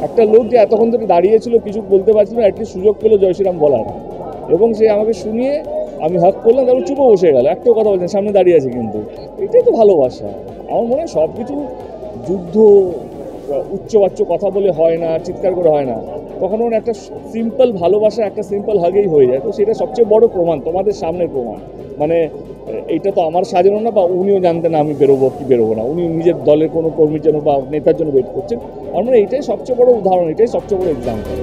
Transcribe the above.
একটা লোক যে এতক্ষণ ধরে দাঁড়িয়েছিল কিছু বলতে পারছিল না, অ্যাটলিস্ট সুযোগ পেলো জয় শ্রীরাম বলার, এবং সে আমাকে শুনিয়ে আমি হাক করলাম, তারপর চুপো বসে গেল, একটাও কথা বলছেন, সামনে দাঁড়িয়ে আছে কিন্তু। এটাই তো ভালোবাসা। আমার মনে হয় সব কিছু যুদ্ধ উচ্চবাচ্য কথা বলে হয় না, চিৎকার করে হয় না, কখনো একটা সিম্পল ভালোবাসা একটা সিম্পল হাগেই হয়ে যায়। তো সেটা সবচেয়ে বড় প্রমাণ, তোমাদের সামনের প্রমাণ। মানে এইটা তো আমার সাজানো না, বা উনিও জানতেন না আমি বেরোবো কি বেরোবো না, উনি নিজের দলের কোনো কর্মীর জন্য বা নেতার জন্য ওয়েট করছেন। আমার মনে হয় এইটাই সবচেয়ে বড় উদাহরণ, এটাই সবচেয়ে বড় এক্সাম্পল।